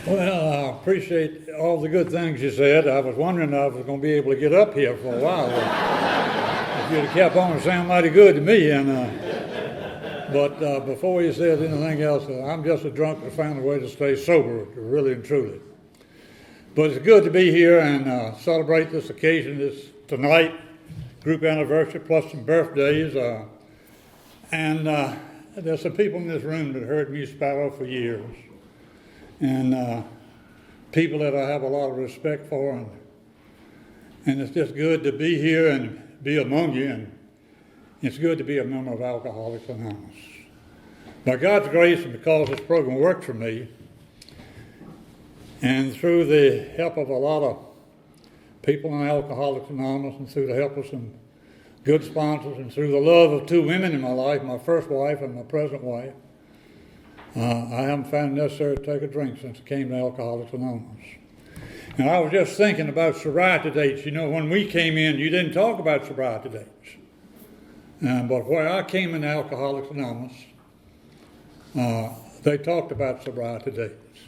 Well, I appreciate all the good things you said. I was wondering if I was going to be able to get up here for a while. If you'd have kept on, it sounded mighty good to me. But before you said anything else, I'm just a drunk that found a way to stay sober, really and truly. But it's good to be here and celebrate this occasion, this tonight, group anniversary plus some birthdays. And there's some people in this room that heard me sparrow for years. And people that I have a lot of respect for, and it's just good to be here and be among you, and it's good to be a member of Alcoholics Anonymous. By God's grace, and because this program worked for me, and through the help of a lot of people in Alcoholics Anonymous, and through the help of some good sponsors, and through the love of two women in my life, my first wife and my present wife, I haven't found it necessary to take a drink since I came to Alcoholics Anonymous. And I was just thinking about sobriety dates. You know, when we came in, you didn't talk about sobriety dates. But where I came in Alcoholics Anonymous, they talked about sobriety dates.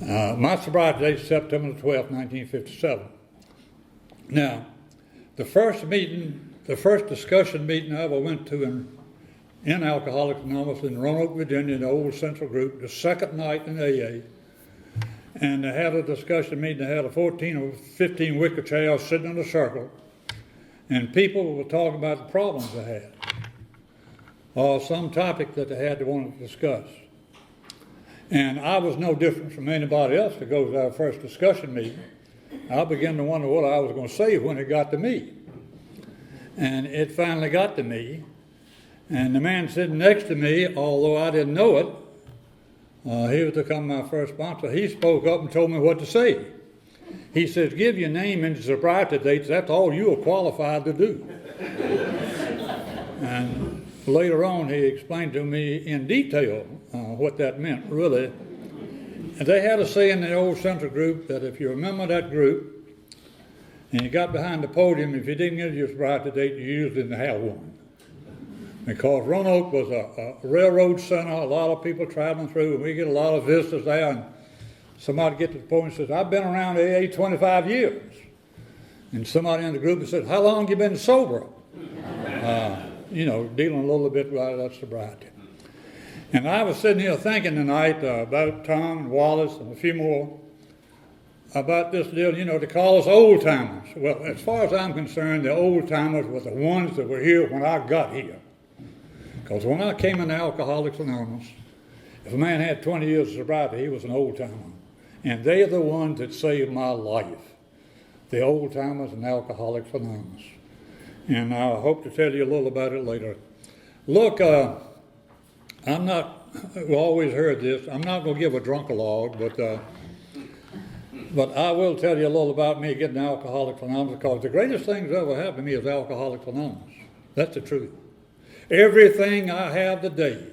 My sobriety date is September the 12th, 1957. Now, the first discussion meeting I ever went to in Alcoholics Anonymous in Roanoke, Virginia, in the old central group, the second night in AA. And they had a discussion meeting. They had a 14 or 15 wicker chairs sitting in a circle. And people were talking about the problems they had, or some topic that they had to want to discuss. And I was no different from anybody else that goes to our first discussion meeting. I began to wonder what I was going to say when it got to me. And it finally got to me. And the man sitting next to me, although I didn't know it, he was to become my first sponsor. He spoke up and told me what to say. He says, give your name and sobriety dates. That's all you are qualified to do. And later on, he explained to me in detail what that meant, really. And they had a saying in the old central group that if you remember that group and you got behind the podium, if you didn't get your sobriety date, you usually didn't have one. Because Roanoke was a railroad center, a lot of people traveling through, and we get a lot of visitors there, and somebody gets to the point and says, I've been around AA 25 years. And somebody in the group said, how long have you been sober? Dealing a little bit with that sobriety. And I was sitting here thinking tonight about Tom and Wallace and a few more about this deal, they call us old timers. Well, as far as I'm concerned, the old timers were the ones that were here when I got here. Because when I came into Alcoholics Anonymous, if a man had 20 years of sobriety, he was an old timer. And they are the ones that saved my life, the old timers in Alcoholics Anonymous. And I hope to tell you a little about it later. Look, we always heard this, I'm not going to give a drunkalogue, but I will tell you a little about me getting Alcoholics Anonymous, because the greatest thing that ever happened to me is Alcoholics Anonymous. That's the truth. Everything I have today,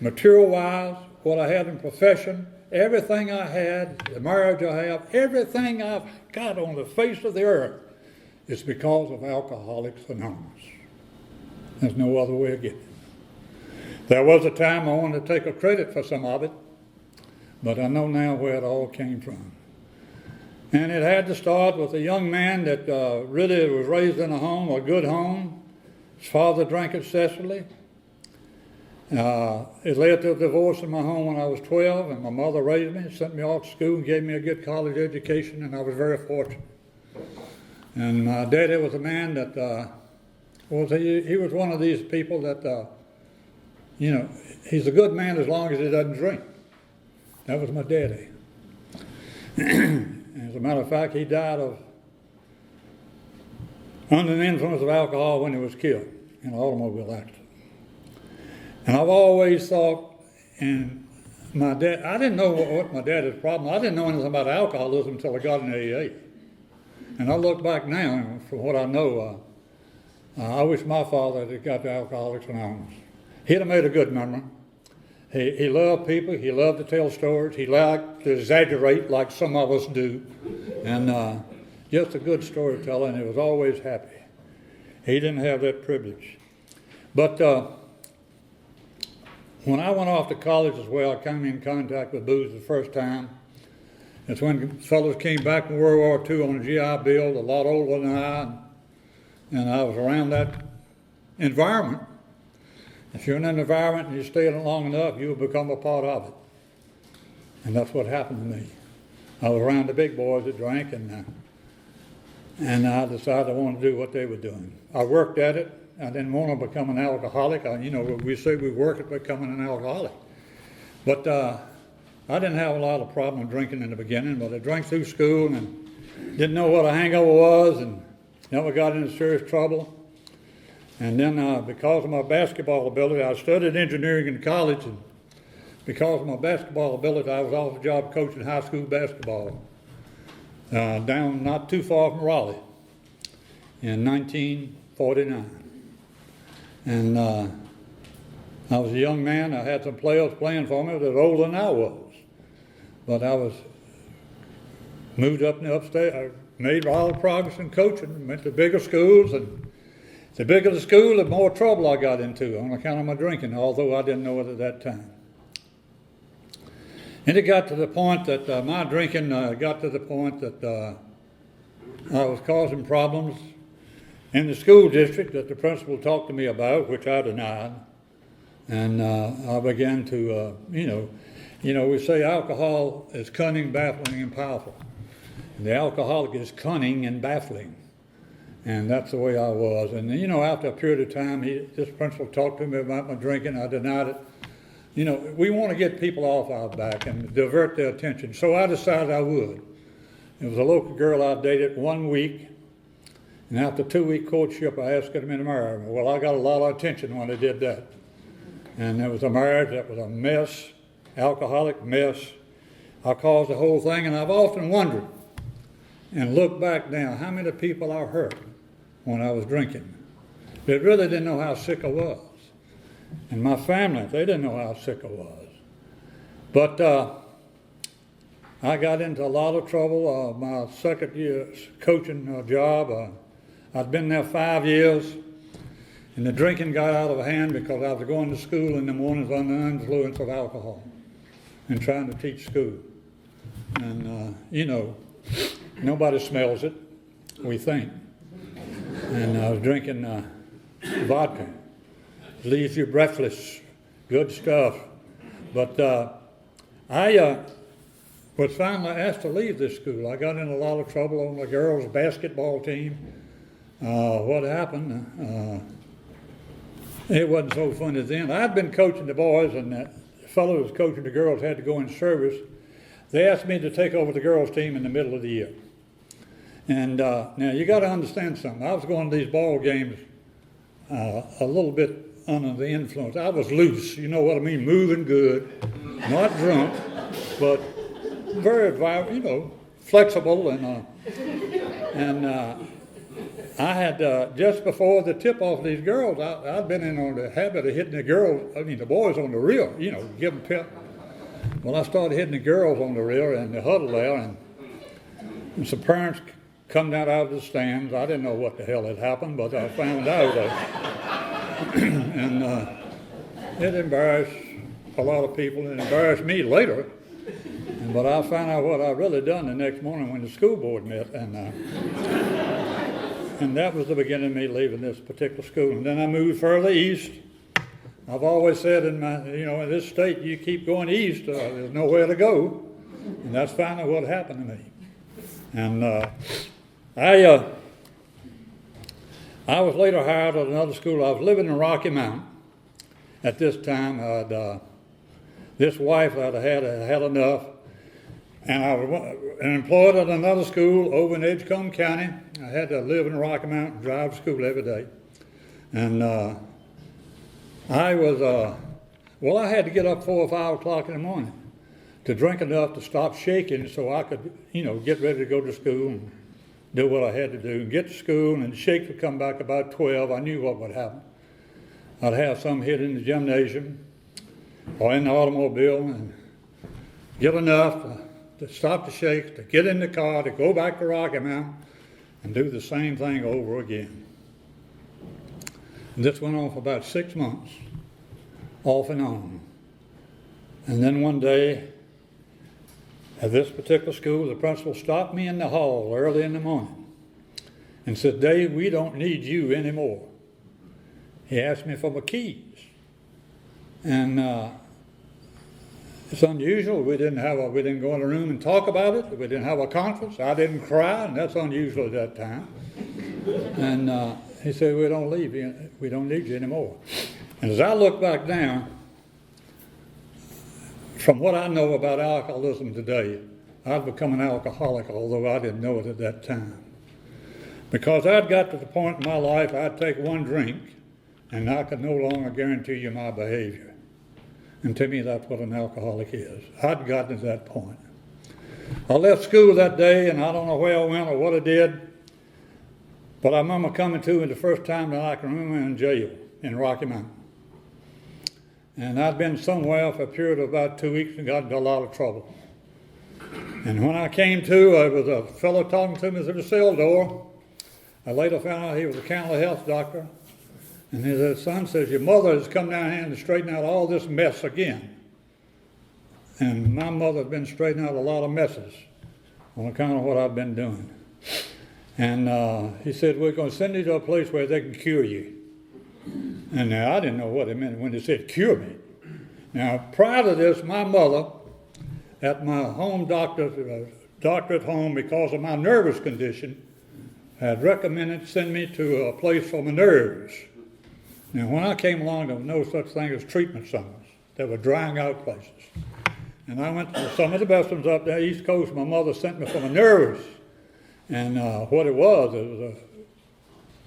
material-wise, what I had in profession, everything I had, the marriage I have, everything I've got on the face of the earth is because of Alcoholics Anonymous. There's no other way of getting it. There was a time I wanted to take a credit for some of it, but I know now where it all came from. And it had to start with a young man that really was raised in a good home. His father drank excessively. It led to a divorce in my home when I was 12, and my mother raised me, sent me off to school, and gave me a good college education, and I was very fortunate. And my daddy was a man that he was one of these people that, he's a good man as long as he doesn't drink. That was my daddy. As a matter of fact, he died under the influence of alcohol when he was killed in an automobile accident. And I've always thought, and my dad, I didn't know what my dad's problem. I didn't know anything about alcoholism until I got in AA. And I look back now, and from what I know, I wish my father had got to Alcoholics Anonymous. He'd have made a good member. He loved people. He loved to tell stories. He liked to exaggerate like some of us do. And just a good storyteller, and he was always happy. He didn't have that privilege. But When I went off to college as well, I came in contact with booze the first time. It's when fellows came back from World War II on a GI Bill, a lot older than I, and I was around that environment. If you're in an environment and you stay in it long enough, you'll become a part of it. And that's what happened to me. I was around the big boys that drank, and I decided I wanted to do what they were doing. I worked at it. I didn't want to become an alcoholic. We say we work at becoming an alcoholic. But I didn't have a lot of problem drinking in the beginning, but I drank through school and didn't know what a hangover was and never got into serious trouble. And then because of my basketball ability, I studied engineering in college, and because of my basketball ability, I was off the job coaching high school basketball down not too far from Raleigh in 1949. And I was a young man. I had some players playing for me that were older than I was. But I was moved up in the upstate. I made a lot of progress in coaching, went to bigger schools, and the bigger the school, the more trouble I got into on account of my drinking, although I didn't know it at that time. And it got to the point that my drinking got to the point that I was causing problems in the school district that the principal talked to me about, which I denied. And I began to, we say alcohol is cunning, baffling, and powerful. And the alcoholic is cunning and baffling. And that's the way I was. And, after a period of time, this principal talked to me about my drinking. I denied it. We want to get people off our back and divert their attention. So I decided I would. It was a local girl I dated 1 week. And after a 2-week courtship, I asked her to marry me. Well, I got a lot of attention when I did that. And it was a marriage that was a mess, alcoholic mess. I caused the whole thing, and I've often wondered and looked back now how many people I hurt when I was drinking. They really didn't know how sick I was. And my family, they didn't know how sick I was. But I got into a lot of trouble. My second year coaching job, I'd been there 5 years, and the drinking got out of hand because I was going to school in the mornings under the influence of alcohol and trying to teach school. And, nobody smells it, we think. And I was drinking vodka. Leaves you breathless, good stuff. But I was finally asked to leave this school. I got in a lot of trouble on the girls' basketball team. What happened? It wasn't so funny then. I'd been coaching the boys, and the fellow who was coaching the girls had to go in service. They asked me to take over the girls' team in the middle of the year. And now you got to understand something. I was going to these ball games a little bit under the influence. I was loose, you know what I mean, moving good, not drunk, but very, flexible. And I had, just before the tip-off of these girls, I'd been in on the habit of hitting the boys on the rear, give them pep. Well, I started hitting the girls on the rear in the huddle there, and some parents come down out of the stands. I didn't know what the hell had happened, but I found out. And it embarrassed a lot of people. It embarrassed me later. But I found out what I'd really done the next morning when the school board met. And that was the beginning of me leaving this particular school. And then I moved further east. I've always said in this state, you keep going east, there's nowhere to go. And that's finally what happened to me. And I was later hired at another school. I was living in Rocky Mount at this time. This wife I'd had enough. And I was employed at another school over in Edgecombe County. I had to live in Rocky Mount and drive to school every day. And I had to get up 4 or 5 o'clock in the morning to drink enough to stop shaking so I could, get ready to go to school and do what I had to do. And get to school, and the shakes would come back about 12. I knew what would happen. I'd have some hit in the gymnasium or in the automobile and get enough to stop the shakes, to get in the car, to go back to Rocky Mount and do the same thing over again. And this went on for about 6 months, off and on. And then one day, at this particular school, the principal stopped me in the hall early in the morning and said, "Dave, we don't need you anymore." He asked me for my keys. And it's unusual. We didn't go in a room and talk about it. We didn't have a conference. I didn't cry, and that's unusual at that time. And he said, "We don't need you anymore." And as I look back now, from what I know about alcoholism today, I'd become an alcoholic, although I didn't know it at that time. Because I'd got to the point in my life I'd take one drink and I could no longer guarantee you my behavior. And to me, that's what an alcoholic is. I'd gotten to that point. I left school that day, and I don't know where I went or what I did, but I remember coming to it the first time that I can remember in jail in Rocky Mountain. And I'd been somewhere for a period of about 2 weeks and got into a lot of trouble. And when I came to, there was a fellow talking to me through the cell door. I later found out he was a county health doctor. And his son says, "Your mother has come down here and straightened out all this mess again." And my mother had been straightening out a lot of messes on account of what I've been doing. And he said, "We're going to send you to a place where they can cure you." And now I didn't know what it meant when they said cure me. Now, prior to this, my mother, at my home doctor at home, because of my nervous condition, had recommended send me to a place for my nerves. Now, when I came along, there was no such thing as treatment centers. There were drying out places. And I went to some of the best ones up there, East Coast. My mother sent me for my nerves. And what it was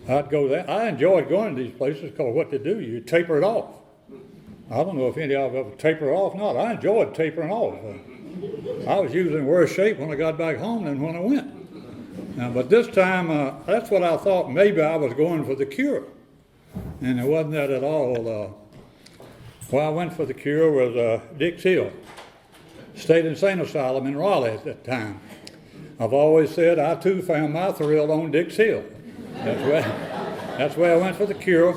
I'd go there. I enjoyed going to these places because what they do, you taper it off. I don't know if any of you ever taper off or not. I enjoyed tapering off. I was usually in worse shape when I got back home than when I went. Now, but this time, that's what I thought maybe I was going for the cure. And it wasn't that at all. Where I went for the cure was Dix Hill State Insane Asylum in Raleigh at that time. I've always said I too found my thrill on Dix Hill. That's where I went for the cure.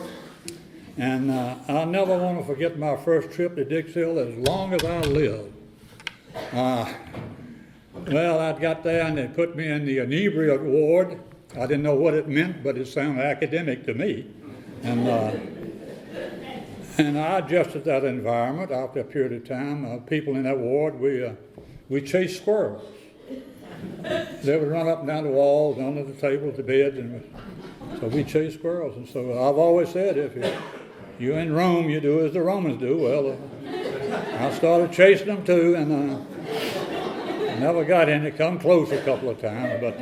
And I'll never want to forget my first trip to Dix Hill as long as I live. Well, I got there and they put me in the inebriate ward. I didn't know what it meant, but it sounded academic to me. And I adjusted that environment after a period of time. People in that ward, we chased squirrels. They would run up and down the walls, under the tables, the beds, and so we chased squirrels. And so I've always said, if you're in Rome, you do as the Romans do. Well, I started chasing them too, and never got any. Come close a couple of times, but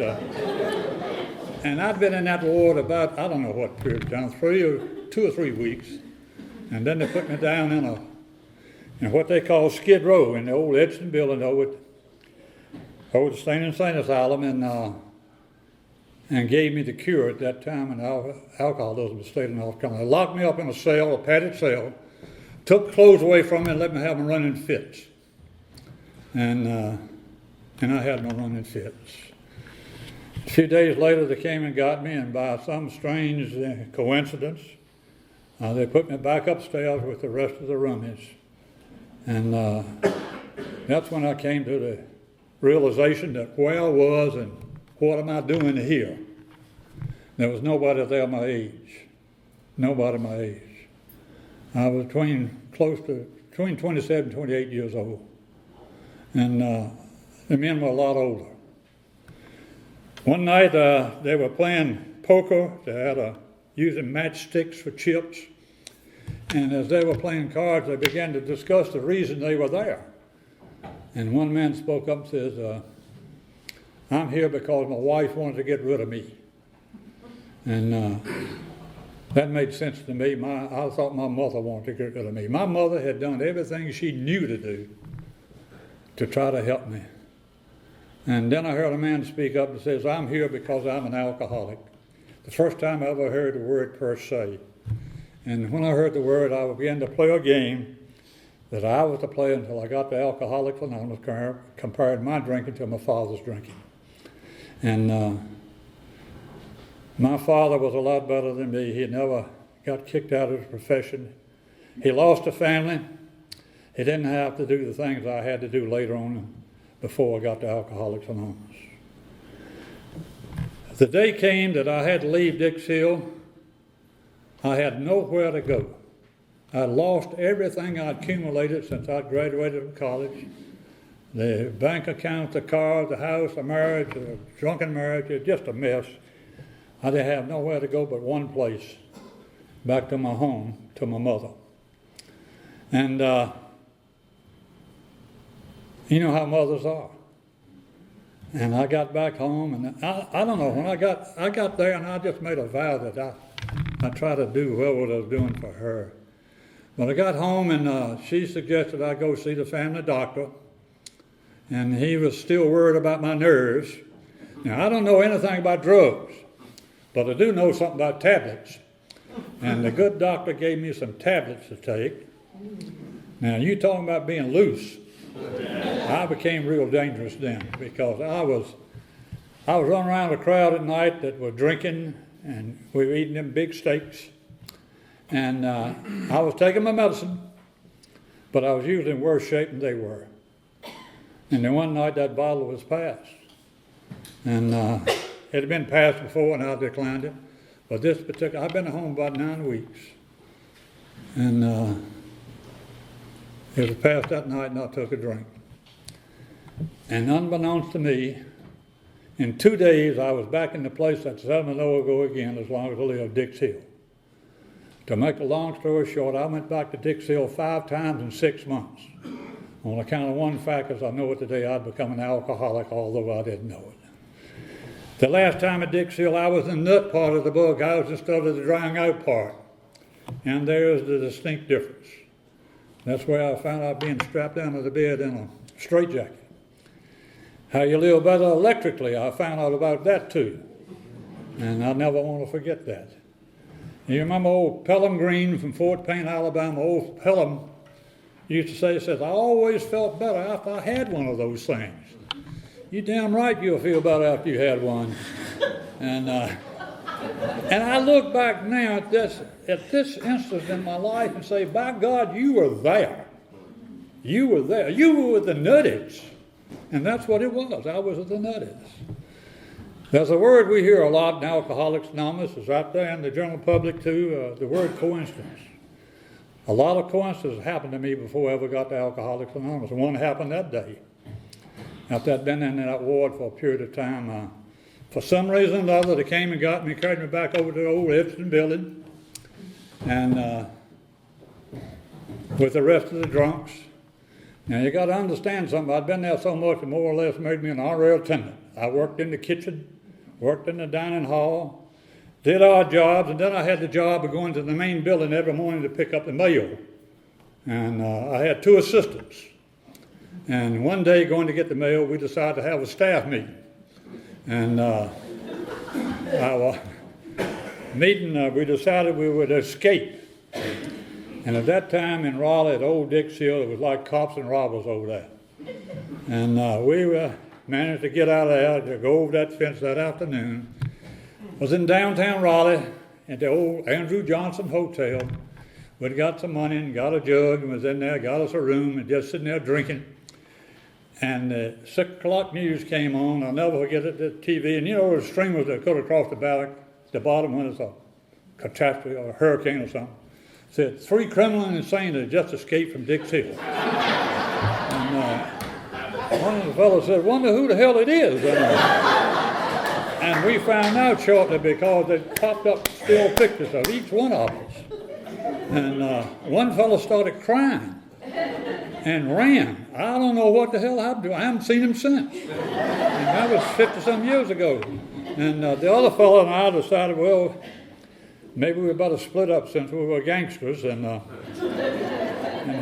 and I'd been in that ward about, I don't know what period of time, 2 or 3 weeks, and then they put me down in what they call Skid Row in the old Edson building over the State Insane Asylum, and gave me the cure at that time in alcoholism in the state of North Carolina. They locked me up in a cell, a padded cell, took clothes away from me and let me have them running fits. And I had no running fits. A few days later, they came and got me, and by some strange coincidence, they put me back upstairs with the rest of the roomies. And that's when I came to the realization that where I was and what am I doing here? There was nobody there my age. Nobody my age. I was between 27 and 28 years old. And the men were a lot older. One night they were playing poker. They had using matchsticks for chips. And as they were playing cards, they began to discuss the reason they were there. And one man spoke up and says, "I'm here because my wife wanted to get rid of me." And that made sense to me. I thought my mother wanted to get rid of me. My mother had done everything she knew to do to try to help me. And then I heard a man speak up and says, "I'm here because I'm an alcoholic." The first time I ever heard the word per se. And when I heard the word, I began to play a game that I was to play until I got to Alcoholics Anonymous, compared my drinking to my father's drinking. And my father was a lot better than me. He never got kicked out of his profession. He lost a family. he didn't have to do the things I had to do later on before I got to Alcoholics Anonymous. The day came that I had to leave Dix Hill. I had nowhere to go. I lost everything I'd accumulated since I'd graduated from college. The bank account, the car, the house, the marriage, the drunken marriage, it was just a mess. I didn't have nowhere to go but one place, back to my home, to my mother. And you know how mothers are. And I got back home, and I don't know, when I got there, and I just made a vow that I try to do what I was doing for her. But I got home, and she suggested I go see the family doctor, and he was still worried about my nerves. Now, I don't know anything about drugs, but I do know something about tablets. And the good doctor gave me some tablets to take. Now, you talking about being loose. I became real dangerous then, because I was running around a crowd at night that were drinking, and we were eating them big steaks. And I was taking my medicine, but I was usually in worse shape than they were. And then one night that bottle was passed. And it had been passed before, and I declined it. But this particular, I've been at home about 9 weeks. And it was passed that night, and I took a drink. And unbeknownst to me, in 2 days, I was back in the place that said I know I'll go again as long as I live, Dix Hill. To make a long story short, I went back to Dix Hill 5 times in 6 months. On account of one fact, as I know it today, I'd become an alcoholic, although I didn't know it. The last time at Dix Hill, I was in the nut part of the book. I was instead of the drying out part. And there's the distinct difference. That's where I found out being strapped down to the bed in a straitjacket. How you live better electrically, I found out about that too. And I never want to forget that. You remember old Pelham Green from Fort Payne, Alabama? Old Pelham used to say, I always felt better after I had one of those things. You damn right you'll feel better after you had one. And I look back now at this instance in my life and say, by God, you were there. You were there. You were with the nutties. And that's what it was. I was with the nutties. There's a word we hear a lot in Alcoholics Anonymous. It's out there in the general public too, the word coincidence. A lot of coincidences happened to me before I ever got to Alcoholics Anonymous. And one happened that day. After I'd been in that ward for a period of time, for some reason or another, they came and got me, carried me back over to the old Epstein building, and with the rest of the drunks. Now, you got to understand something. I'd been there so much, it more or less made me an honorary attendant. I worked in the kitchen, worked in the dining hall, did odd jobs, and then I had the job of going to the main building every morning to pick up the mail. And I had 2 assistants. And one day, going to get the mail, we decided to have a staff meeting. And our meeting, we decided we would escape. And at that time in Raleigh, at Old Dix Hill, it was like cops and robbers over there. And we managed to get out of there, to go over that fence that afternoon. Was in downtown Raleigh at the old Andrew Johnson Hotel. We'd got some money and got a jug and was in there, got us a room and just sitting there drinking. And the 6 o'clock news came on. I'll never forget it, the TV. And you know, the streamers that cut across the bottom when it's a catastrophe or a hurricane or something. Said 3 criminal and insane that just escaped from Dix Hill. And one of the fellows said, wonder who the hell it is. And we found out shortly because they popped up still pictures of each one of us. And one fellow started crying and ran. I don't know what the hell happened to him. I haven't seen him since. And that was 50-some years ago. And the other fellow and I decided, well, maybe we better split up since we were gangsters. And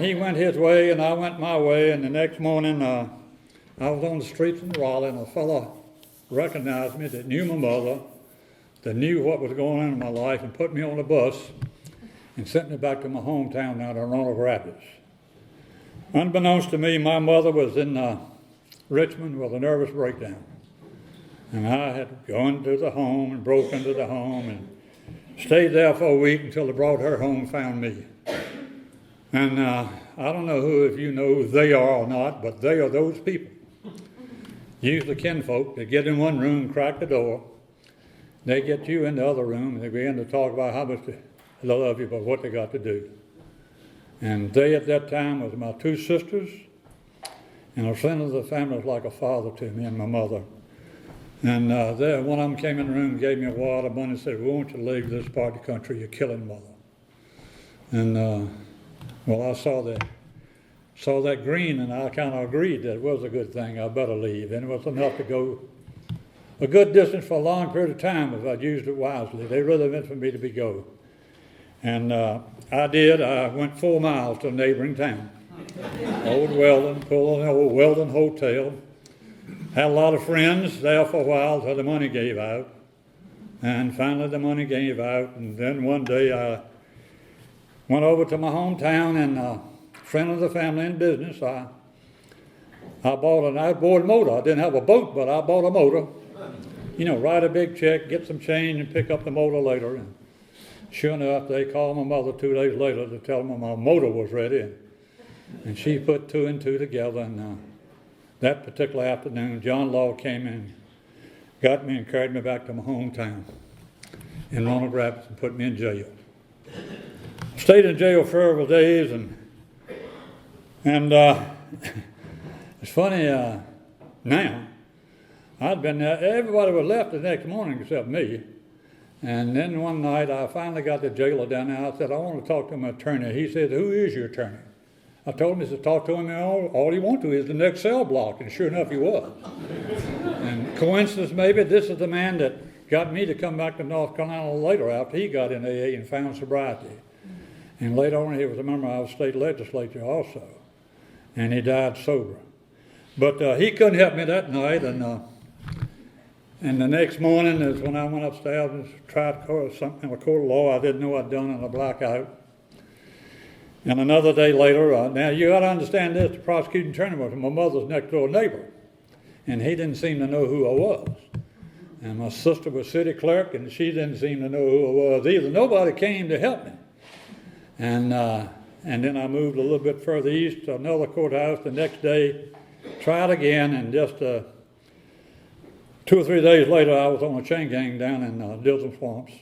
he went his way and I went my way. And the next morning I was on the streets in Raleigh, and a fellow recognized me that knew my mother, that knew what was going on in my life, and put me on a bus and sent me back to my hometown down in Roanoke Rapids. Unbeknownst to me, my mother was in Richmond with a nervous breakdown. And I had gone to the home and broke into the home and stayed there for a week until they brought her home and found me. And I don't know if you know who they are or not, but they are those people. Usually kinfolk, they get in one room, crack the door, they get you in the other room, and they begin to talk about how much they love you, but what they got to do. And they at that time was my two sisters, and a friend of the family was like a father to me and my mother. And one of them came in the room and gave me a wad of money and said, "We want you to leave this part of the country, you're killing mother." And well, I saw that green, and I kind of agreed that it was a good thing. I better leave. And it was enough to go a good distance for a long period of time if I'd used it wisely. They really meant for me to go. And I did. I went 4 miles to a neighboring town. Old Weldon, pulled an old Weldon hotel. Had a lot of friends there for a while until the money gave out. And finally the money gave out. And then one day I went over to my hometown, and a friend of the family in business, I bought an outboard motor. I didn't have a boat, but I bought a motor. You know, write a big check, get some change, and pick up the motor later. And sure enough, they called my mother 2 days later to tell me my motor was ready. And she put 2 and 2 together. And that particular afternoon, John Law came in, got me and carried me back to my hometown in Ronald Rapids and put me in jail. Stayed in jail for several days, and it's funny now. I'd been there. Everybody was left the next morning except me. And then one night I finally got the jailer down there. I said, "I want to talk to my attorney." He said, "Who is your attorney?" I told him, he said, "Talk to him, and all you want to is the next cell block." And sure enough, he was. And coincidence maybe, this is the man that got me to come back to North Carolina later after he got in AA and found sobriety. And later on, he was a member of the state legislature also. And he died sober. But he couldn't help me that night. And the next morning is when I went upstairs and tried something in a court of law I didn't know I'd done in a blackout. And another day later, now you got to understand this, the prosecuting attorney was my mother's next door neighbor. And he didn't seem to know who I was. And my sister was city clerk, and she didn't seem to know who I was either. Nobody came to help me. And then I moved a little bit further east to another courthouse the next day, tried again, and just 2 or 3 days later, I was on a chain gang down in Dilson Swamps,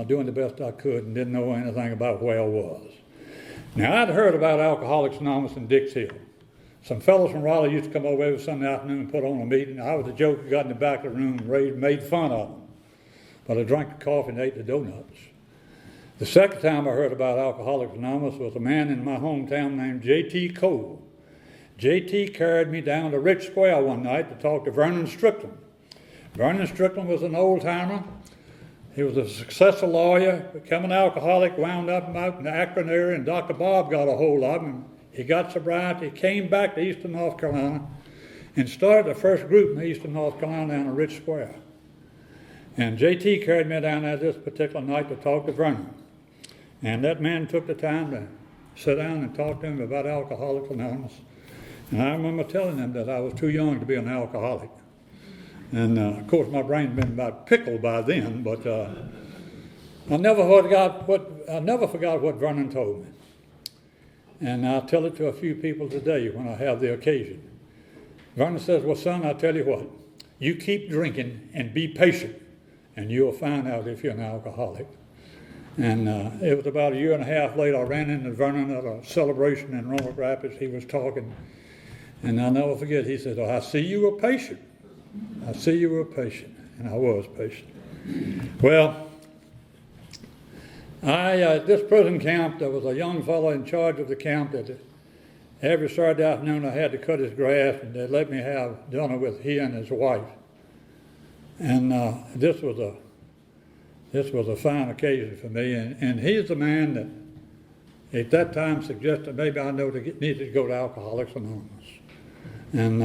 doing the best I could and didn't know anything about where I was. Now, I'd heard about Alcoholics Anonymous in Dix Hill. Some fellows from Raleigh used to come over every Sunday afternoon and put on a meeting. I was the joke who got in the back of the room and made fun of them. But I drank the coffee and ate the donuts. The second time I heard about Alcoholics Anonymous was a man in my hometown named J.T. Cole. J.T. carried me down to Rich Square one night to talk to Vernon Strickland. Vernon Strickland was an old-timer. He was a successful lawyer, became an alcoholic, wound up out in the Akron area, and Dr. Bob got a hold of him. He got sobriety, came back to eastern North Carolina, and started the first group in eastern North Carolina down at Rich Square. And J.T. carried me down there this particular night to talk to Vernon. And that man took the time to sit down and talk to him about Alcoholics Anonymous. And I remember telling him that I was too young to be an alcoholic. And of course my brain's been about pickled by then, but I never forgot what Vernon told me. And I'll tell it to a few people today when I have the occasion. Vernon says, "Well, son, I tell you what, you keep drinking and be patient, and you'll find out if you're an alcoholic." And it was about a year and a half later, I ran into Vernon at a celebration in Ronald Rapids. He was talking, and I'll never forget, he said, "Oh, I see you were patient. I see you were patient." And I was patient. Well, at this prison camp, there was a young fellow in charge of the camp that every Saturday afternoon I had to cut his grass, and they let me have dinner with he and his wife. And this was a fine occasion for me, and he's the man that at that time suggested maybe I needed to go to Alcoholics Anonymous. And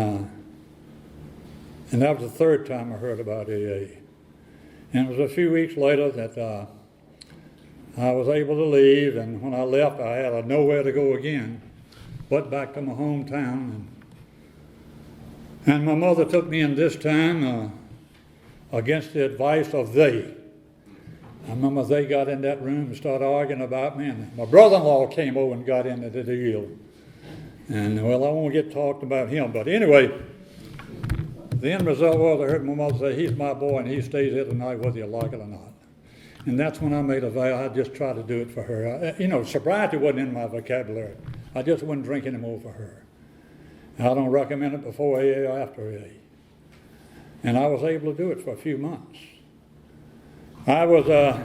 that was the third time I heard about AA. And it was a few weeks later that I was able to leave, and when I left, I had nowhere to go again, but back to my hometown. And my mother took me in this time against the advice of they. I remember they got in that room and started arguing about me, and my brother-in-law came over and got into the deal. And, well, I won't get talked about him, but anyway, the end result was I heard my mother say, he's my boy and he stays here tonight whether you like it or not. And that's when I made a vow. I just tried to do it for her. Sobriety wasn't in my vocabulary. I just wouldn't drink anymore for her. And I don't recommend it before AA or after AA. And I was able to do it for a few months. I was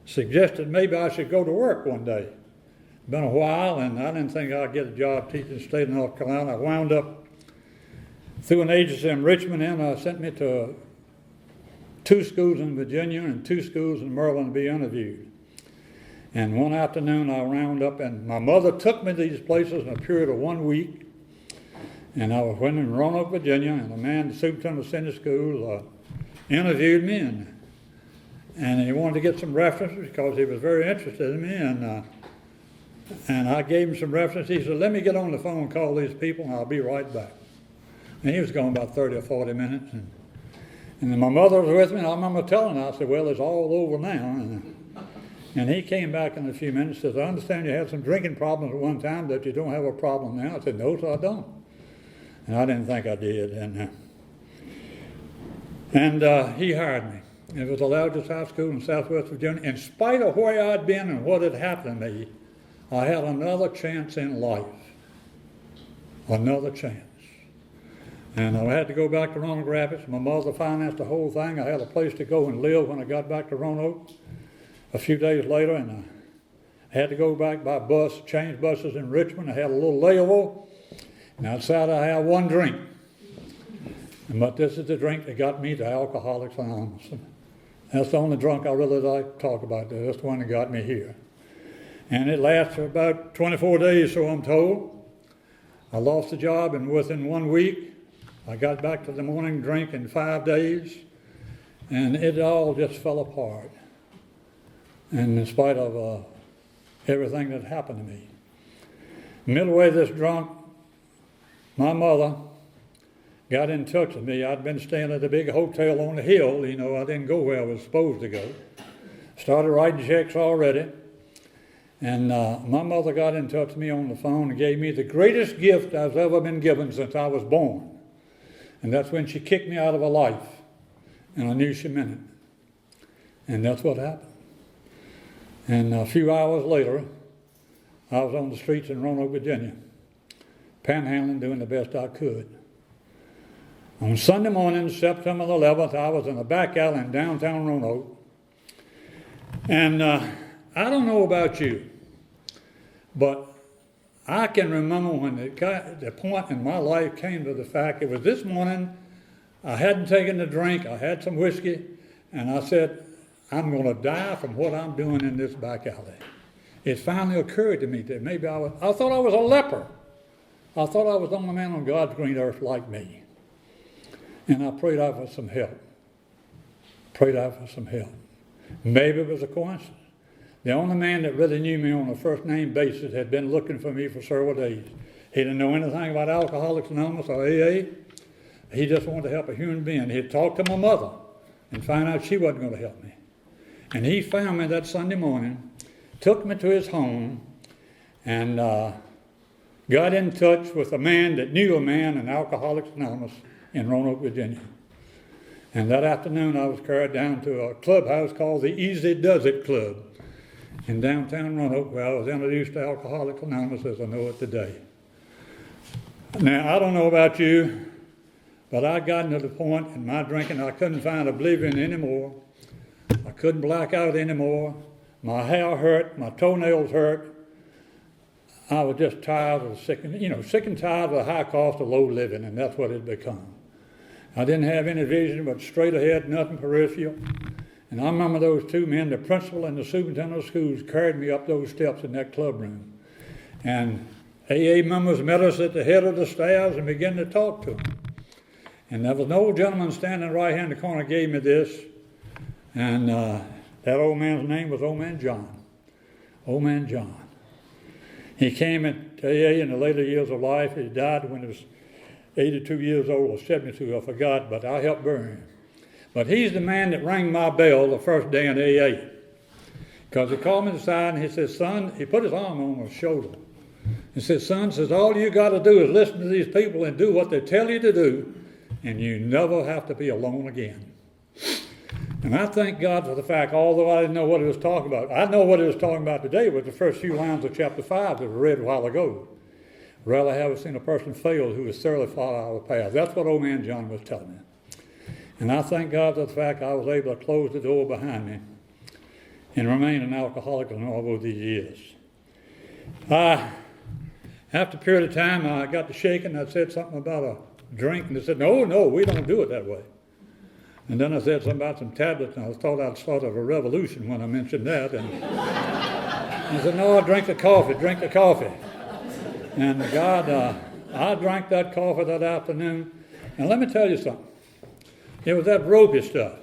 suggested maybe I should go to work one day. Been a while, and I didn't think I'd get a job teaching in the state of North Carolina. I wound up through an agency in Richmond, and sent me to 2 schools in Virginia and 2 schools in Maryland to be interviewed. And one afternoon I wound up, and my mother took me to these places in a period of 1 week. And I went in Roanoke, Virginia, and the man, the superintendent of senior school, interviewed me, and he wanted to get some references because he was very interested in me. And I gave him some references. He said, let me get on the phone and call these people, and I'll be right back. And he was gone about 30 or 40 minutes. And then my mother was with me, and I remember telling her, I said, well, it's all over now. And he came back in a few minutes and says, I understand you had some drinking problems at one time, but you don't have a problem now. I said, no, sir, I don't. And I didn't think I did. And he hired me. It was the largest high school in Southwest Virginia. In spite of where I'd been and what had happened to me, I had another chance in life. Another chance. And I had to go back to Roanoke Rapids. My mother financed the whole thing. I had a place to go and live when I got back to Roanoke a few days later, and I had to go back by bus, change buses in Richmond. I had a little layover, and I decided I had one drink. But this is the drink that got me to Alcoholics Anonymous. That's the only drunk I really like to talk about. That's the one that got me here. And it lasted for about 24 days, so I'm told. I lost the job, and within 1 week, I got back to the morning drink in 5 days, and it all just fell apart. And in spite of everything that happened to me. Midway this drunk, my mother got in touch with me. I'd been staying at a big hotel on the hill. I didn't go where I was supposed to go. Started writing checks already. And my mother got in touch with me on the phone and gave me the greatest gift I've ever been given since I was born. And that's when she kicked me out of a life. And I knew she meant it. And that's what happened. And a few hours later, I was on the streets in Roanoke, Virginia, panhandling, doing the best I could. On Sunday morning, September 11th, I was in a back alley in downtown Roanoke. And I don't know about you, but I can remember when the point in my life came to the fact, it was this morning, I hadn't taken a drink, I had some whiskey, and I said, I'm going to die from what I'm doing in this back alley. It finally occurred to me that maybe I thought I was a leper. I thought I was the only man on God's green earth like me. And I prayed out for some help. Maybe it was a coincidence. The only man that really knew me on a first name basis had been looking for me for several days. He didn't know anything about Alcoholics Anonymous or AA. He just wanted to help a human being. He'd talked to my mother and found out she wasn't going to help me. And he found me that Sunday morning, took me to his home, and got in touch with a man that knew a man in Alcoholics Anonymous in Roanoke, Virginia. And that afternoon I was carried down to a clubhouse called the Easy Does It Club in downtown Roanoke, where I was introduced to Alcoholics Anonymous as I know it today. Now, I don't know about you, but I got to the point in my drinking I couldn't find oblivion anymore. I couldn't black out anymore. My hair hurt, my toenails hurt. I was just tired of sick and tired of the high cost of low living, and that's what it had become. I didn't have any vision but straight ahead, nothing peripheral. And I remember those two men, the principal and the superintendent of schools, carried me up those steps in that club room. And AA members met us at the head of the stairs and began to talk to them. And there was an old gentleman standing right here in the corner gave me this. And that old man's name was Old Man John. Old Man John. He came to AA in the later years of life. He died when he was 82 years old or 72, I forgot, but I helped bury him. But he's the man that rang my bell the first day in AA. Because he called me aside and he said, son, he put his arm on my shoulder. He said, son, says, all you got to do is listen to these people and do what they tell you to do, and you never have to be alone again. And I thank God for the fact, although I didn't know what he was talking about, I know what he was talking about today with the first few lines of chapter 5 that we read a while ago. Rarely have I seen a person fail who has thoroughly followed our path. That's what old man John was telling me. And I thank God for the fact I was able to close the door behind me and remain an alcoholic in all of these years. After a period of time, I got to shaking. I said something about a drink, and they said, no, we don't do it that way. And then I said something about some tablets, and I thought I'd start a revolution when I mentioned that. And I said, no, drink the coffee. And God, I drank that coffee that afternoon. And let me tell you something. It was that ropey stuff.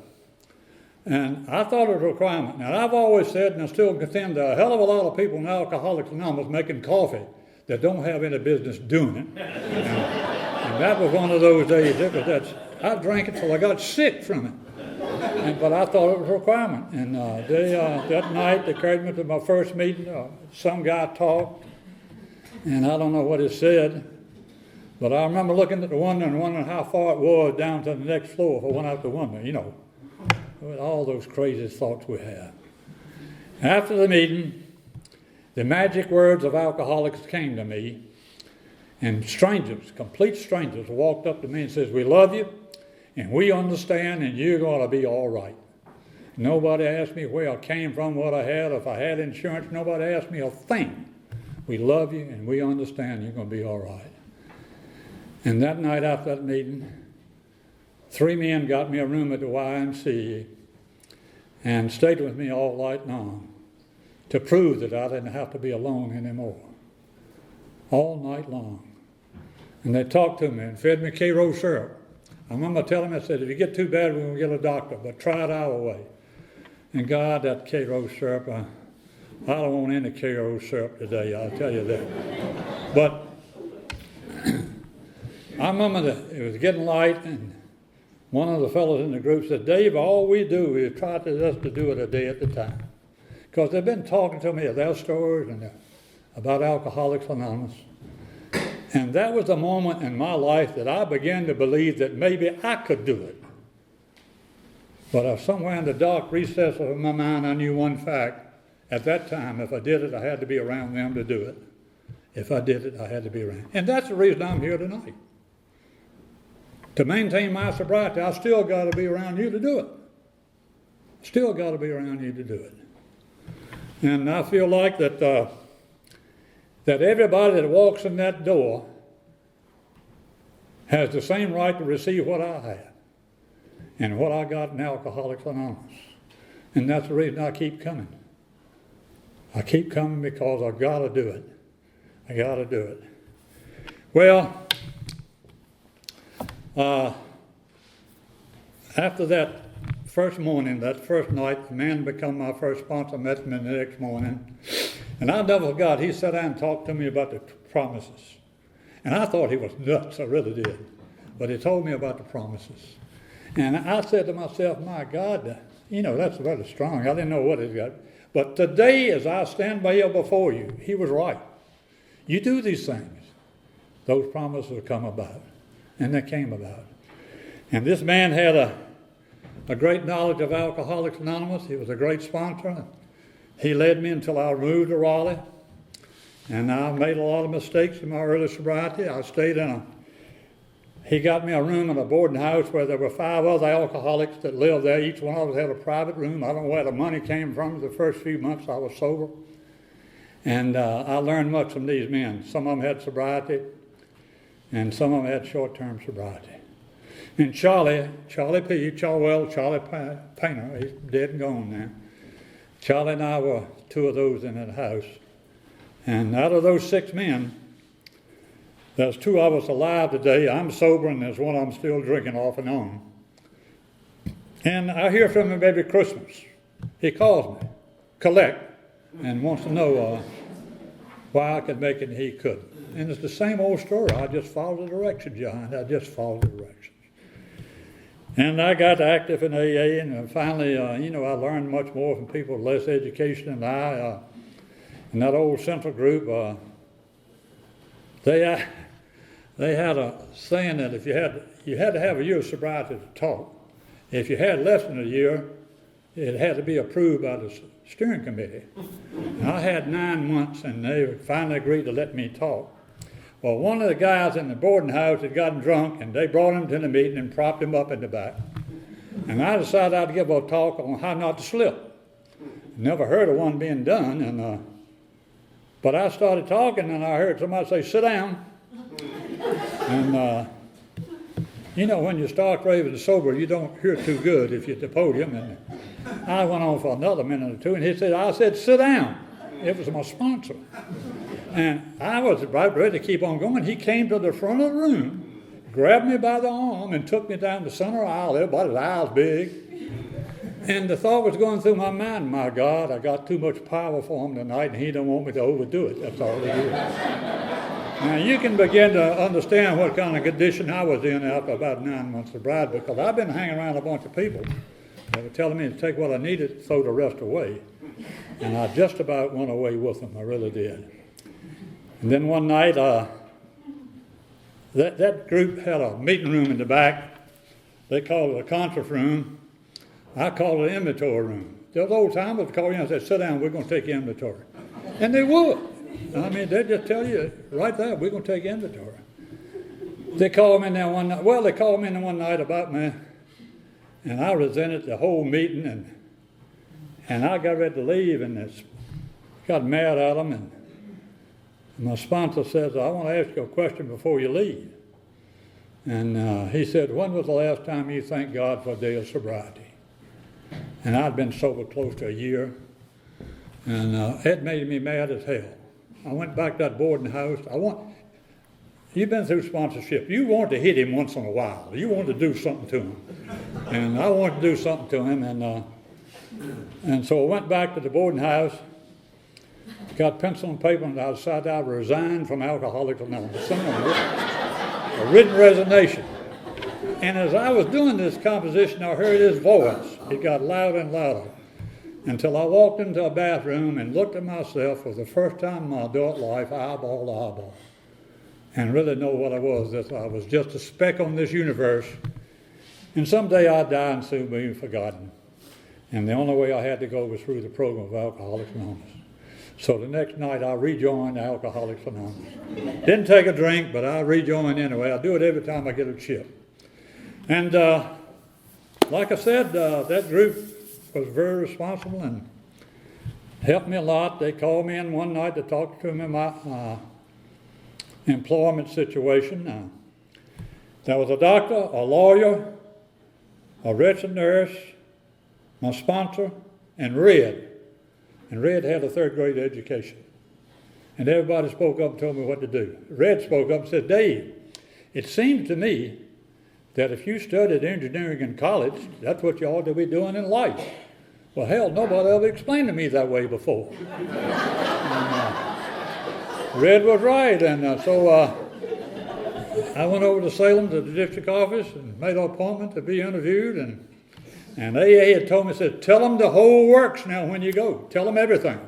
And I thought it was a requirement. Now, I've always said, and I still contend, there are a hell of a lot of people in Alcoholics Anonymous making coffee that don't have any business doing it. And that was one of those days. I drank it till I got sick from it. But I thought it was a requirement. And that night, they carried me to my first meeting. Some guy talked, and I don't know what he said. But I remember looking at the window and wondering how far it was down to the next floor if I went out the window, with all those crazy thoughts we have. After the meeting, the magic words of alcoholics came to me, and strangers, complete strangers, walked up to me and says, we love you, and we understand, and you're going to be all right. Nobody asked me where I came from, what I had, if I had insurance. Nobody asked me a thing. We love you, and we understand you're going to be all right. And that night after that meeting, 3 men got me a room at the YMCA and stayed with me all night long to prove that I didn't have to be alone anymore. All night long. And they talked to me and fed me K-Row syrup. I remember telling them, I said, if you get too bad, we're going to get a doctor, but try it our way. And God, that K-Row syrup, I don't want any K-Row syrup today, I'll tell you that. But I remember that it was getting light, and one of the fellows in the group said, Dave, all we do is try just to do it a day at a time. Because they've been talking to me of their stories and about Alcoholics Anonymous. And that was the moment in my life that I began to believe that maybe I could do it. But somewhere in the dark recess of my mind, I knew one fact. At that time, if I did it, I had to be around them to do it. If I did it, I had to be around. And that's the reason I'm here tonight. To maintain my sobriety, I still got to be around you to do it. Still got to be around you to do it. And I feel like that everybody that walks in that door has the same right to receive what I had and what I got in Alcoholics Anonymous. And that's the reason I keep coming. I keep coming because I've got to do it. I got to do it. Well, after that first morning, that first night, the man became my first sponsor, met me the next morning. And I never forgot, he sat down and talked to me about the promises. And I thought he was nuts, I really did. But he told me about the promises. And I said to myself, my God, that's rather strong. I didn't know what it got. But today, as I stand by here before you, he was right. You do these things, those promises will come about. And they came about. And this man had a great knowledge of Alcoholics Anonymous. He was a great sponsor. He led me until I moved to Raleigh. And I made a lot of mistakes in my early sobriety. I stayed he got me a room in a boarding house where there were 5 other alcoholics that lived there. Each one of us had a private room. I don't know where the money came from the first few months I was sober. And I learned much from these men. Some of them had sobriety, and some of them had short-term sobriety. And Charlie Painter, he's dead and gone now. Charlie and I were 2 of those in that house. And out of those 6 men, there's 2 of us alive today. I'm sober, and there's one of them still drinking off and on. And I hear from him every Christmas. He calls me, collect, and wants to know why I could make it and he couldn't. And it's the same old story. I just follow the directions, John. I just follow the directions. And I got active in AA, and finally, I learned much more from people with less education than I. In that old central group, they had a saying that if you had to have a year of sobriety to talk. If you had less than a year, it had to be approved by the steering committee. And I had 9 months, and they finally agreed to let me talk. Well, one of the guys in the boarding house had gotten drunk, and they brought him to the meeting and propped him up in the back. And I decided I'd give a talk on how not to slip. Never heard of one being done, but I started talking, and I heard somebody say, "Sit down." And when you start raving sober, you don't hear too good if you're at the podium. And I went on for another minute or two, and I said, "Sit down." It was my sponsor. And I was about ready to keep on going. He came to the front of the room, grabbed me by the arm, and took me down the center aisle. Everybody's eyes big. And the thought was going through my mind, my God, I got too much power for him tonight, and he don't want me to overdo it. That's all it is. Now, you can begin to understand what kind of condition I was in after about 9 months of sobriety, because I've been hanging around a bunch of people that were telling me to take what I needed, throw the rest away. And I just about went away with them. I really did. And then one night, that group had a meeting room in the back. They called it a conference room. I called it an inventory room. Those old timers would call you and say, "Sit down, we're going to take inventory." And they would. I mean, they'd just tell you right there, "We're going to take inventory." They called me in there one night. Well, they called me in one night about me, and I resented the whole meeting, and I got ready to leave, and got mad at them, and my sponsor says, "I want to ask you a question before you leave." And he said, "When was the last time you thanked God for a day of sobriety?" And I'd been sober close to a year, and it made me mad as hell. I went back to that boarding house. You've been through sponsorship. You want to hit him once in a while. You want to do something to him. And I wanted to do something to him, and so I went back to the boarding house, got pencil and paper, and I decided I would resign from Alcoholics Anonymous. A written resignation. And as I was doing this composition, I heard his voice. It got louder and louder until I walked into a bathroom and looked at myself for the first time in my adult life, eyeball to eyeball, and really know what I was. That I was just a speck on this universe, and someday I'd die and soon be forgotten. And the only way I had to go was through the program of Alcoholics Anonymous. So the next night I rejoined Alcoholics Anonymous. Didn't take a drink, but I rejoined anyway. I do it every time I get a chip. And like I said, that group was very responsible and helped me a lot. They called me in one night to talk to me about my employment situation. There was a doctor, a lawyer, a registered nurse, my sponsor, and Red. And Red had a third-grade education. And everybody spoke up and told me what to do. Red spoke up and said, "Dave, it seems to me that if you studied engineering in college, that's what you ought to be doing in life." Well, hell, nobody ever explained to me that way before. Red was right, and so I went over to Salem to the district office and made an appointment to be interviewed, and AA had told me, said, "Tell them the whole works now when you go. Tell them everything."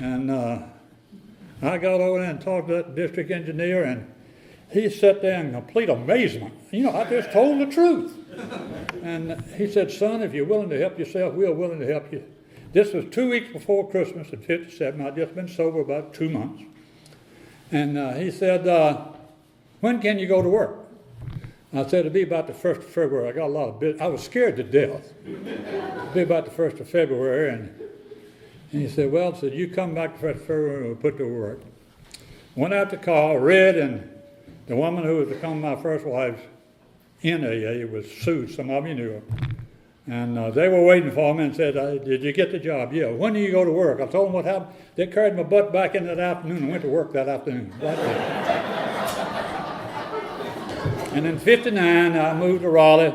And I got over there and talked to that district engineer, and he sat there in complete amazement. I just told the truth. And he said, "Son, if you're willing to help yourself, we are willing to help you." This was 2 weeks before Christmas in '57. I'd just been sober about 2 months. And he said, "When can you go to work?" I said, "It'll be about the 1st of February. I got a lot of business." I was scared to death. It'll be about the 1st of February. And he said, "Well," said, "you come back the 1st of February and we'll put to work." Went out to call. Red and the woman who was to become my first wife in AA was Sue. Some of you knew her. And they were waiting for me and said, "Did you get the job?" "Yeah." "When do you go to work?" I told them what happened. They carried my butt back in that afternoon and went to work that afternoon. Right there. And in '59, I moved to Raleigh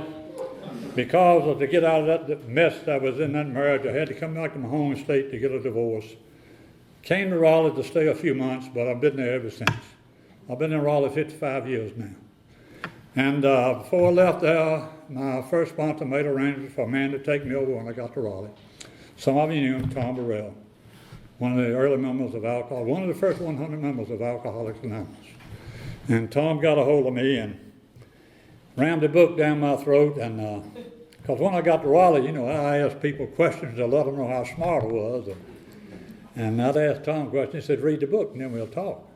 because to get out of that mess that was in that marriage. I had to come back to my home state to get a divorce. Came to Raleigh to stay a few months, but I've been there ever since. I've been in Raleigh 55 years now. And before I left there, my first sponsor made arrangements for a man to take me over when I got to Raleigh. Some of you knew him, Tom Burrell, one of the early members of one of the first 100 members of Alcoholics Anonymous. And Tom got a hold of me and rammed a book down my throat. And because when I got to Raleigh, I asked people questions to let them know how smart I was. And I'd ask Tom questions. He said, read the book, and then we'll talk.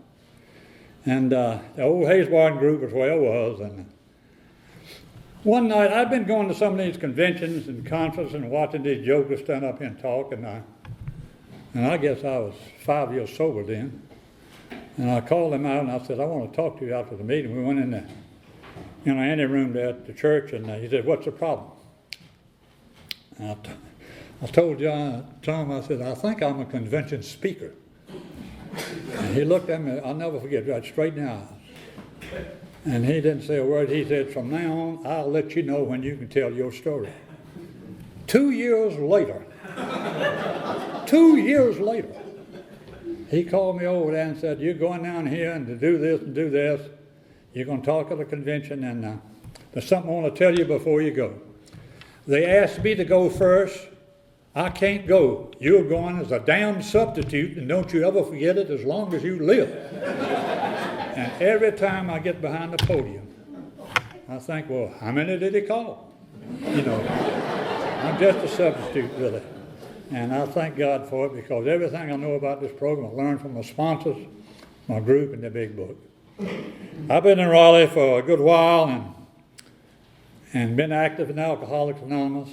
And the old Hayesbarton group is where I was. And one night, I'd been going to some of these conventions and conferences and watching these jokers stand up here and talk. And I guess I was 5 years sober then. And I called him out and I said, I want to talk to you after the meeting. We went in the ante room there at the church, and he said, what's the problem? And I told Tom, I said, I think I'm a convention speaker. And he looked at me, I'll never forget, right straight in the eyes. And he didn't say a word. He said, from now on, I'll let you know when you can tell your story. 2 years later, 2 years later, he called me over there and said, you're going down here and to do this and do this. You're going to talk at a convention, and there's something I want to tell you before you go. They asked me to go first. I can't go. You're going as a damn substitute, and don't you ever forget it as long as you live. And every time I get behind the podium, I think, well, how many did he call? I'm just a substitute, really. And I thank God for it, because everything I know about this program I learned from my sponsors, my group, and the big book. I've been in Raleigh for a good while and been active in Alcoholics Anonymous.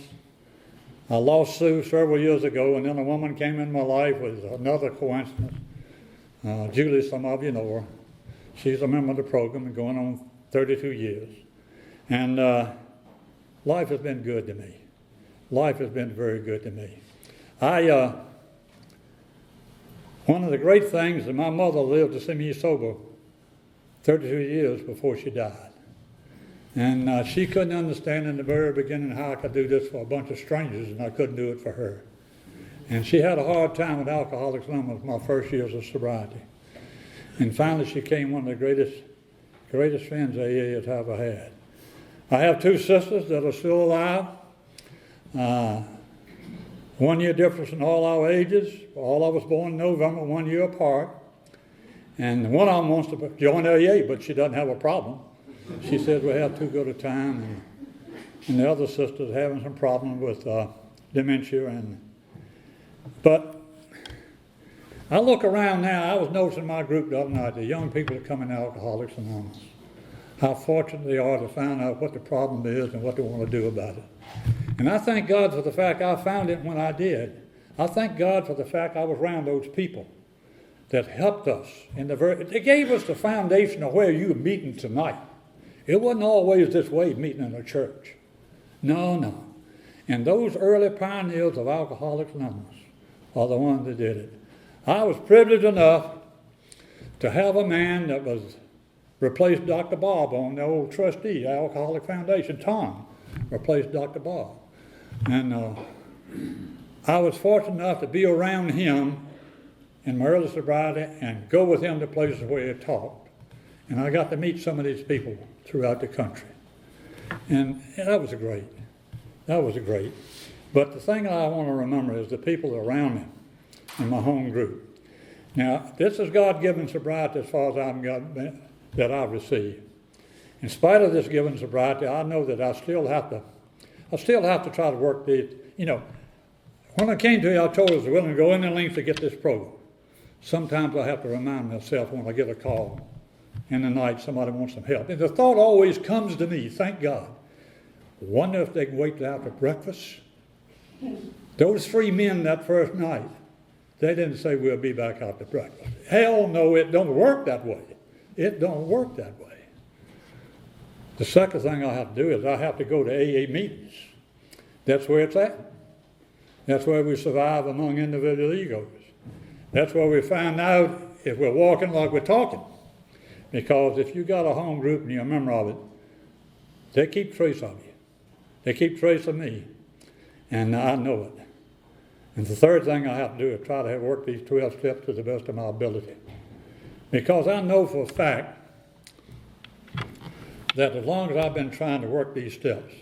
I lost Sue several years ago, and then a woman came in my life with another coincidence. Julie, some of you know her. She's a member of the program and going on 32 years. And life has been good to me. Life has been very good to me. One of the great things that my mother lived to see me sober 32 years before she died. And she couldn't understand in the very beginning how I could do this for a bunch of strangers, and I couldn't do it for her. And she had a hard time with Alcoholics Anonymous my first years of sobriety. And finally she became one of the greatest friends AA has ever had. I have two sisters that are still alive. 1 year difference in all our ages. All of us born in November, 1 year apart. And one of them wants to join AA, but she doesn't have a problem. She says we have too good a time. And the other sister's having some problem with dementia. But I look around now. I was noticing my group the other night, the young people that come in Alcoholics Anonymous, how fortunate they are to find out what the problem is and what they want to do about it. And I thank God for the fact I found it when I did. I thank God for the fact I was around those people that helped us. They gave us the foundation of where you're meeting tonight. It wasn't always this way, meeting in a church. No. And those early pioneers of Alcoholics Anonymous are the ones that did it. I was privileged enough to have a man that replaced Dr. Bob on the old trustee, Alcoholic Foundation. Tom replaced Dr. Bob. And I was fortunate enough to be around him in my early sobriety and go with him to places where he talked. And I got to meet some of these people throughout the country. And that was great. But the thing I want to remember is the people around me in my home group. Now, this is God-given sobriety as far as that I've received. In spite of this given sobriety, I know that I still have to try to work these. When I came to you, I told us I was willing to go in the length to get this program. Sometimes I have to remind myself when I get a call in the night, somebody wants some help. And the thought always comes to me, thank God, wonder if they can wait till after breakfast. Those 3 men that first night, they didn't say we'll be back after breakfast. Hell no, it don't work that way. It don't work that way. The second thing I have to do is I have to go to AA meetings. That's where it's at. That's where we survive among individual egos. That's where we find out if we're walking like we're talking. Because if you got a home group and you're a member of it, they keep trace of you. They keep trace of me. And I know it. And the third thing I have to do is try to work these 12 steps to the best of my ability. Because I know for a fact that as long as I've been trying to work these steps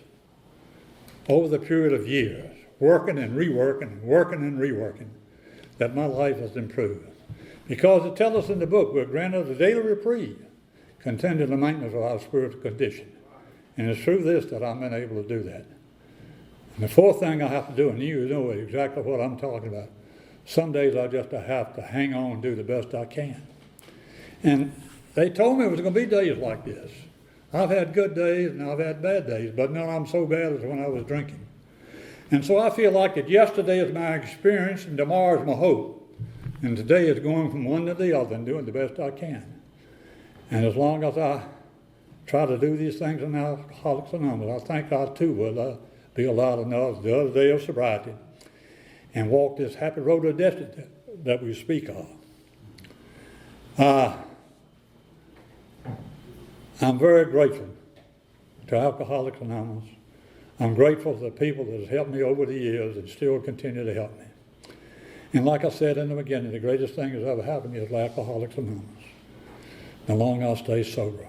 over the period of years, working and reworking, working and reworking, that my life has improved. Because it tells us in the book, we're granted a daily reprieve, contending the maintenance of our spiritual condition. And it's through this that I've been able to do that. And the fourth thing I have to do, and you know exactly what I'm talking about, some days I just have to hang on and do the best I can. And they told me it was going to be days like this. I've had good days and I've had bad days, but none of them so bad as when I was drinking. And so I feel like that yesterday is my experience and tomorrow is my hope. And today is going from one to the other and doing the best I can. And as long as I try to do these things in Alcoholics Anonymous, I think I too will be allowed enough the other day of sobriety and walk this happy road of destiny that we speak of. I'm very grateful to Alcoholics Anonymous. I'm grateful to the people that have helped me over the years and still continue to help me. And like I said in the beginning, the greatest thing that's ever happened to me is Alcoholics Anonymous. The longer I stay sober,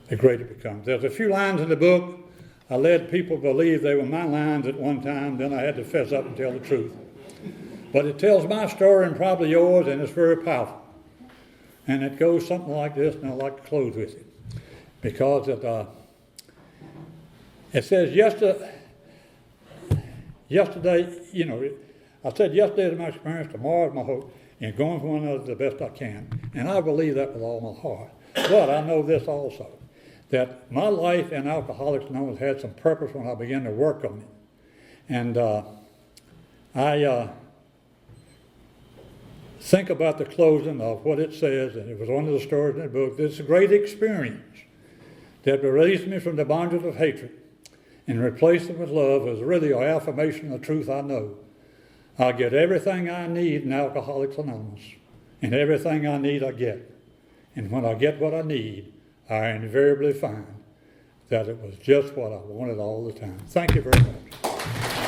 the greater it becomes. There's a few lines in the book. I led people to believe they were my lines at one time, then I had to fess up and tell the truth. But it tells my story and probably yours, and it's very powerful. And it goes something like this, and I'd like to close with it. Because it says yesterday, you know, I said yesterday is my experience, tomorrow is my hope, and going from one another the best I can. And I believe that with all my heart. But I know this also, that my life in Alcoholics Anonymous had some purpose when I began to work on it. And I think about the closing of what it says, and it was one of the stories in the book. This great experience that released me from the bondage of hatred and replaced it with love is really an affirmation of the truth I know. I get everything I need in Alcoholics Anonymous, and everything I need I get. And when I get what I need, I invariably find that it was just what I wanted all the time. Thank you very much.